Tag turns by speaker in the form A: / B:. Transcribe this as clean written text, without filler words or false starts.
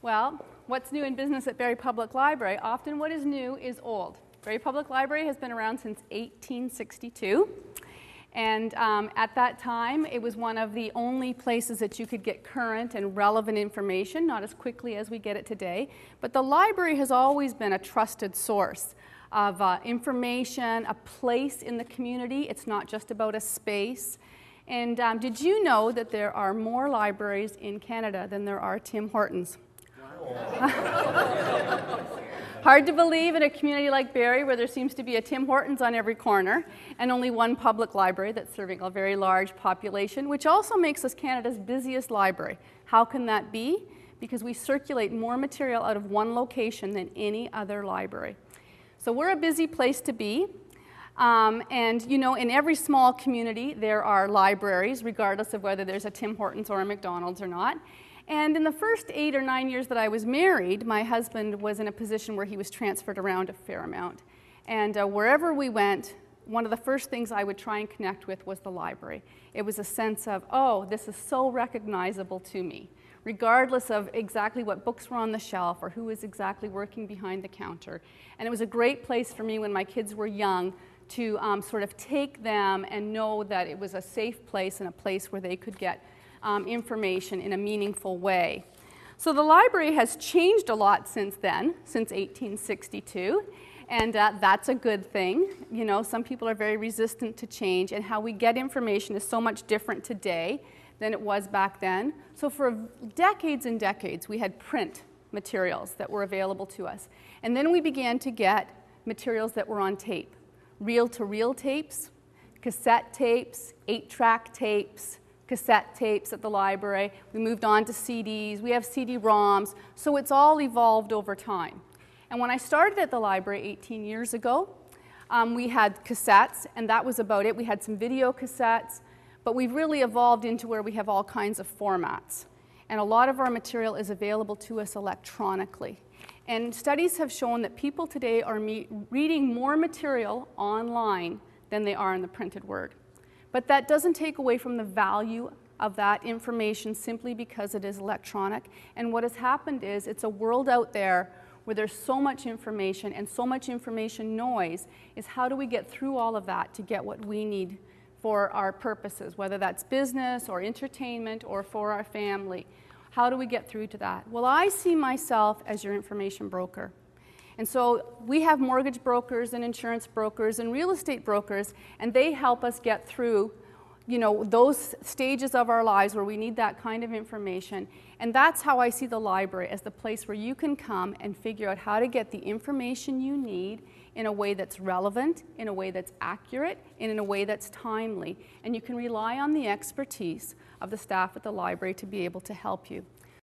A: Well, what's new in business at Barrie Public Library? Often what is new is old. Barrie Public Library has been around since 1862. And at that time, it was one of the only places that you could get current and relevant information, not as quickly as we get it today. But the library has always been a trusted source of information, a place in the community. It's not just about a space. And did you know that there are more libraries in Canada than there are Tim Hortons? Hard to believe in a community like Barrie where there seems to be a Tim Hortons on every corner and only one public library that's serving a very large population, which also makes us Canada's busiest library. How can that be? Because we circulate more material out of one location than any other library. So we're a busy place to be. And you know, in every small community there are libraries, regardless of whether there's a Tim Hortons or a McDonald's or not. And in the first 8 or 9 years that I was married, my husband was in a position where he was transferred around a fair amount. And wherever we went, one of the first things I would try and connect with was the library. It was a sense of, oh, this is so recognizable to me, regardless of exactly what books were on the shelf or who was exactly working behind the counter. And it was a great place for me when my kids were young to sort of take them and know that it was a safe place and a place where they could get information in a meaningful way. So the library has changed a lot since then, since 1862, and that's a good thing. You know, some people are very resistant to change, and how we get information is so much different today than it was back then. So for decades and decades, we had print materials that were available to us. And then we began to get materials that were on tape, reel-to-reel tapes, cassette tapes, 8-track tapes, cassette tapes at the library. We moved on to CDs. We have CD-ROMs. So it's all evolved over time. And when I started at the library 18 years ago, we had cassettes, and that was about it. We had some video cassettes, but we've really evolved into where we have all kinds of formats. And a lot of our material is available to us electronically. And studies have shown that people today are reading more material online than they are in the printed word. But that doesn't take away from the value of that information simply because it is electronic. And what has happened is it's a world out there where there's so much information and so much information noise, is how do we get through all of that to get what we need for our purposes, whether that's business or entertainment or for our family. How do we get through to that? Well, I see myself as your information broker. And so we have mortgage brokers and insurance brokers and real estate brokers, and they help us get through, you know, those stages of our lives where we need that kind of information. And that's how I see the library, as the place where you can come and figure out how to get the information you need in a way that's relevant, in a way that's accurate, and in a way that's timely. And you can rely on the expertise of the staff at the library to be able to help you.